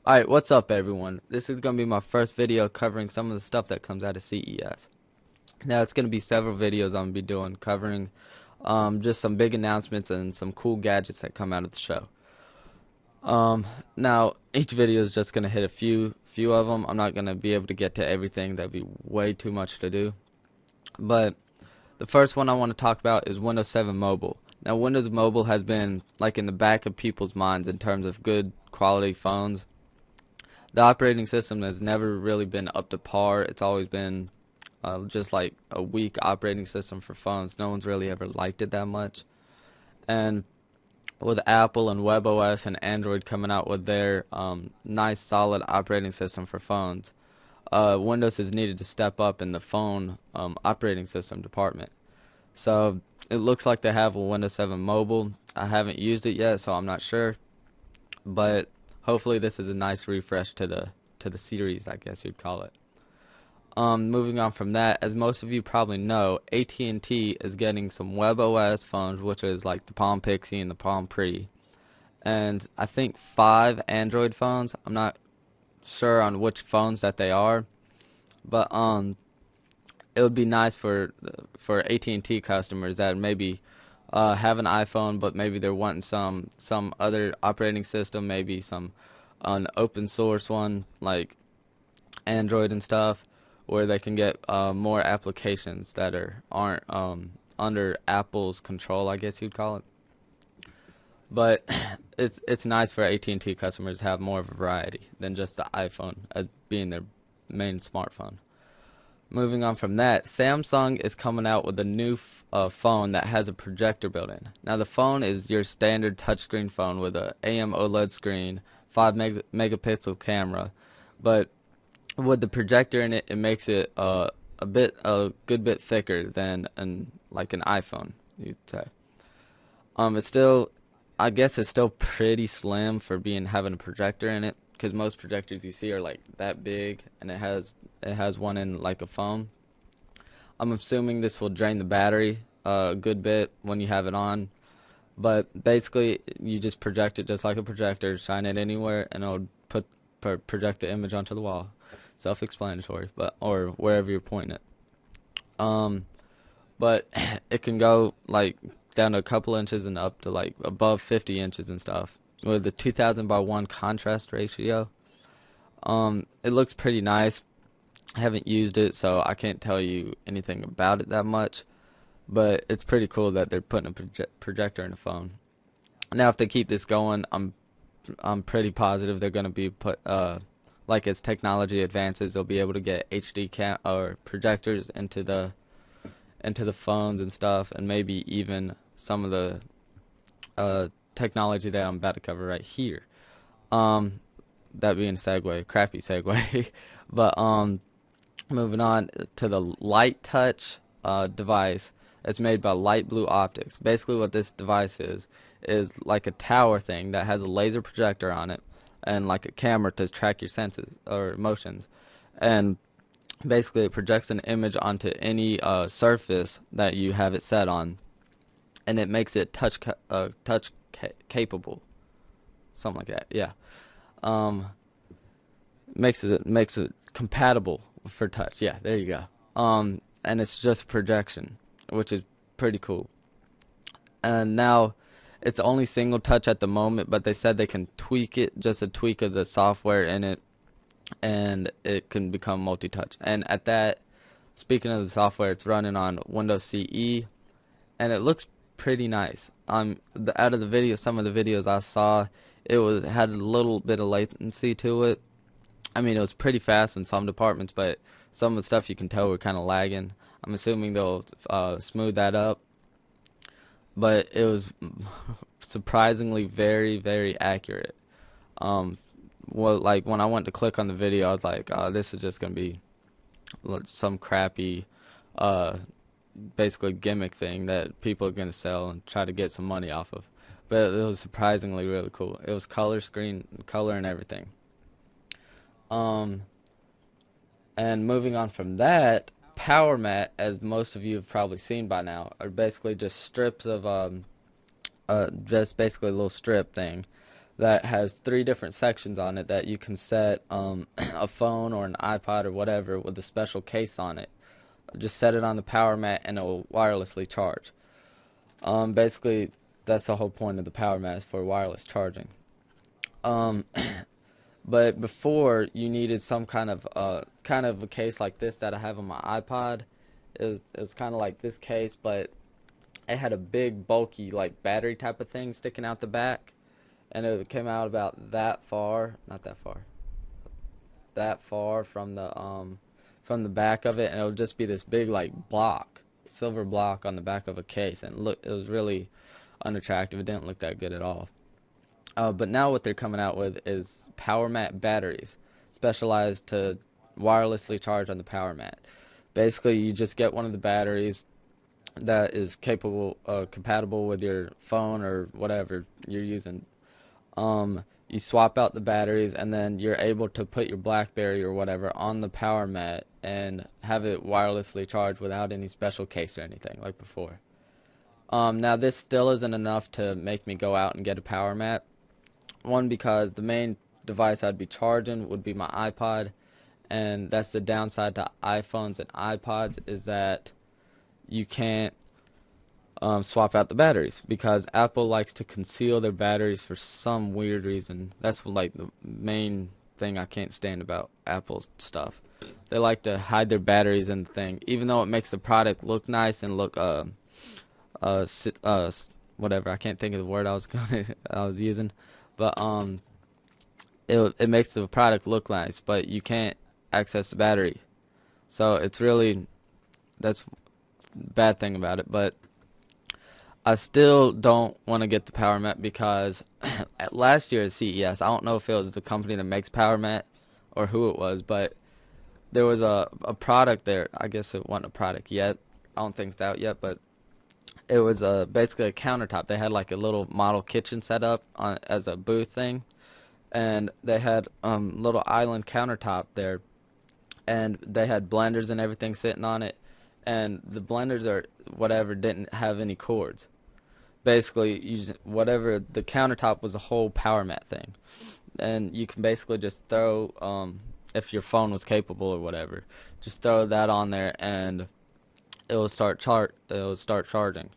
Alright, what's up everyone? This is going to be my first video covering some of the stuff that comes out of CES. Now it's going to be several videos I'm going to be doing covering just some big announcements and some cool gadgets that come out of the show. Now each video is just going to hit a few of them. I'm not going to be able to get to everything. That'd be way too much to do. But the first one I want to talk about is Windows 7 Mobile. Now Windows Mobile has been like in the back of people's minds in terms of good quality phones. The operating system has never really been up to par. It's always been just like a weak operating system for phones. No one's really ever liked it that much. And with Apple and WebOS and Android coming out with their nice solid operating system for phones, Windows has needed to step up in the phone operating system department. So it looks like they have a Windows 7 Mobile. I haven't used it yet, so I'm not sure. But hopefully this is a nice refresh to the series, I guess you'd call it. Moving on from that, as most of you probably know, at&t is getting some WebOS phones, which is like the Palm Pixie and the Palm Pre, and I think 5 Android phones. I'm not sure on which phones that they are, but it would be nice for at&t customers that maybe have an iPhone, but maybe they're wanting some other operating system, maybe some an open source one like Android and stuff, where they can get more applications that aren't under Apple's control, I guess you'd call it. But it's nice for at&t customers to have more of a variety than just the iPhone as being their main smartphone. Moving on from that, Samsung is coming out with a new phone that has a projector built in. Now the phone is your standard touchscreen phone with a AMOLED screen, 5 megapixel camera, but with the projector in it, it makes it a good bit thicker than like an iPhone, you'd say. It's still, I guess it's still pretty slim for having a projector in it, because most projectors you see are like that big, and it has one in like a phone. I'm assuming this will drain the battery a good bit when you have it on, but basically you just project it just like a projector, shine it anywhere, and it'll project the image onto the wall. Self-explanatory, but or wherever you're pointing it. But it can go like down to a couple inches and up to like above 50 inches and stuff with the 2000:1 contrast ratio. It looks pretty nice. I haven't used it, so I can't tell you anything about it that much, but it's pretty cool that they're putting a projector in a phone. Now, if they keep this going, I'm pretty positive they're going to be like as technology advances, they'll be able to get HD or projectors into the phones and stuff, and maybe even some of the technology that I'm about to cover right here. That being a segue, crappy segue, but moving on to the Light Touch device. It's made by Light Blue Optics. Basically, what this device is like a tower thing that has a laser projector on it and like a camera to track your senses or emotions, and basically it projects an image onto any surface that you have it set on, and it makes it touch capable, something like that. Yeah, makes it compatible for touch. Yeah, there you go. And it's just projection, which is pretty cool. And now it's only single touch at the moment, but they said they can tweak it, just a tweak of the software in it, and it can become multi-touch. And at that, speaking of the software, it's running on Windows CE, and it looks pretty nice. Out of the video, some of the videos I saw, it had a little bit of latency to it. I mean, it was pretty fast in some departments, but some of the stuff you can tell were kind of lagging. I'm assuming they'll smooth that up. But it was surprisingly very, very accurate. Well, like when I went to click on the video, I was like, this is just gonna be some crappy, basically gimmick thing that people are gonna sell and try to get some money off of. But it was surprisingly really cool. It was color and everything. And moving on from that, Power Mat, as most of you have probably seen by now, are basically just strips of just basically a little strip thing that has 3 different sections on it that you can set a phone or an iPod or whatever with a special case on it. Just set it on the power mat and it will wirelessly charge. Basically, that's the whole point of the power mat, is for wireless charging. But before, you needed some kind of a case like this that I have on my iPod. It was kind of like this case, but it had a big, bulky, like battery type of thing sticking out the back, and it came out about that far, not that far, that far from the back of it, and it would just be this big like block, silver block on the back of a case, and look, it was really unattractive. It didn't look that good at all. But now what they're coming out with is power mat batteries, specialized to wirelessly charge on the power mat. Basically, you just get one of the batteries that is compatible with your phone or whatever you're using. You swap out the batteries, and then you're able to put your BlackBerry or whatever on the power mat and have it wirelessly charged without any special case or anything like before. Now, this still isn't enough to make me go out and get a power mat. One, because the main device I'd be charging would be my iPod, and that's the downside to iPhones and iPods, is that you can't swap out the batteries, because Apple likes to conceal their batteries for some weird reason. That's like the main thing I can't stand about Apple stuff. They like to hide their batteries in the thing, even though it makes the product look nice and look whatever. I can't think of the word I was using, but it makes the product look nice, but you can't access the battery. So it's really, that's the bad thing about it. But I still don't want to get the power mat, because at last year at CES, I don't know if it was the company that makes power mat or who it was, but there was a product there. I guess it wasn't a product yet. I don't think it's out yet, but it was basically a countertop. They had like a little model kitchen set up as a booth thing, and they had little island countertop there, and they had blenders and everything sitting on it, and the blenders or whatever didn't have any cords. Basically, whatever, the countertop was a whole power mat thing, and you can basically just throw, if your phone was capable or whatever, just throw that on there and it will start charging.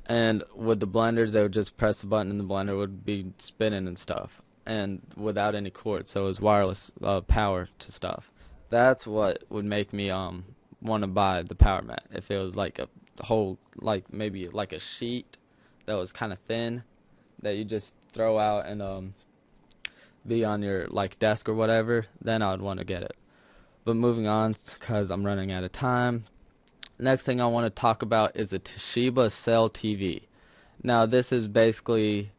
And with the blenders, they would just press a button and the blender would be spinning and stuff, and without any cord, so it was wireless power to stuff. That's what would make me want to buy the power mat. If it was like a whole, like maybe like a sheet that was kind of thin that you just throw out and be on your like desk or whatever, then I would want to get it. But moving on, because I'm running out of time. Next thing I want to talk about is a Toshiba Cell TV. Now, this is basically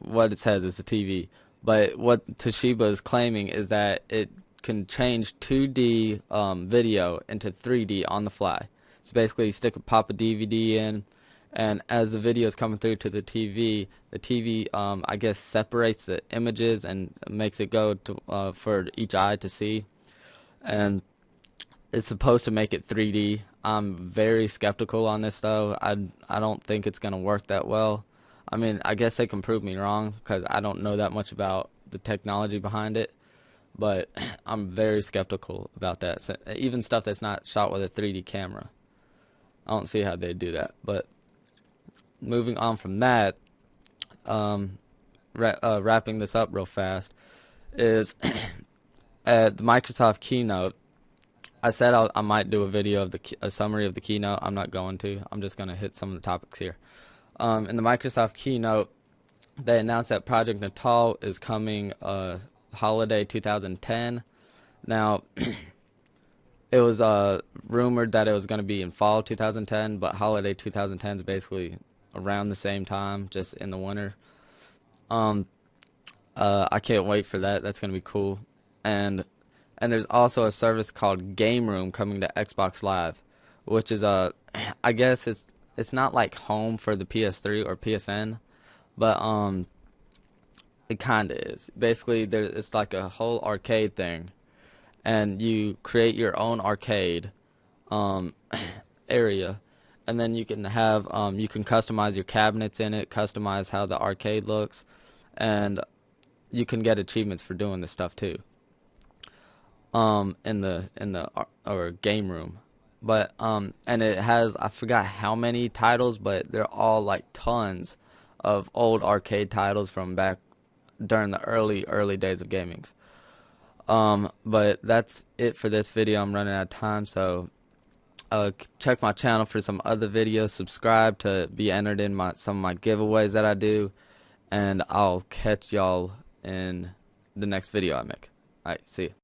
what it says, it's a TV. But what Toshiba is claiming is that it can change 2D video into 3D on the fly. So basically, you pop a DVD in, and as the video is coming through to the TV, I guess separates the images and makes it go to for each eye to see. And it's supposed to make it 3D. I'm very skeptical on this, though. I don't think it's going to work that well. I mean, I guess they can prove me wrong, because I don't know that much about the technology behind it. But I'm very skeptical about that. So, even stuff that's not shot with a 3D camera, I don't see how they do that. But moving on from that, wrapping this up real fast, is at the Microsoft keynote, I said I might do a video of a summary of the keynote. I'm not going to. I'm just going to hit some of the topics here. In the Microsoft keynote, they announced that Project Natal is coming holiday 2010. Now, it was rumored that it was going to be in fall 2010, but holiday 2010 is basically around the same time, just in the winter. I can't wait for that. That's going to be cool. And there's also a service called Game Room coming to Xbox Live, which is I guess it's not like home for the PS3 or PSN, but it kind of is. Basically, it's like a whole arcade thing, and you create your own arcade area, and then you can have you can customize your cabinets in it, customize how the arcade looks, and you can get achievements for doing this stuff too. In the or game room, but and it has, I forgot how many titles, but they're all like tons of old arcade titles from back during the early days of gaming. But that's it for this video. I'm running out of time, so check my channel for some other videos. Subscribe to be entered in some of my giveaways that I do, and I'll catch y'all in the next video I make. Alright, see ya.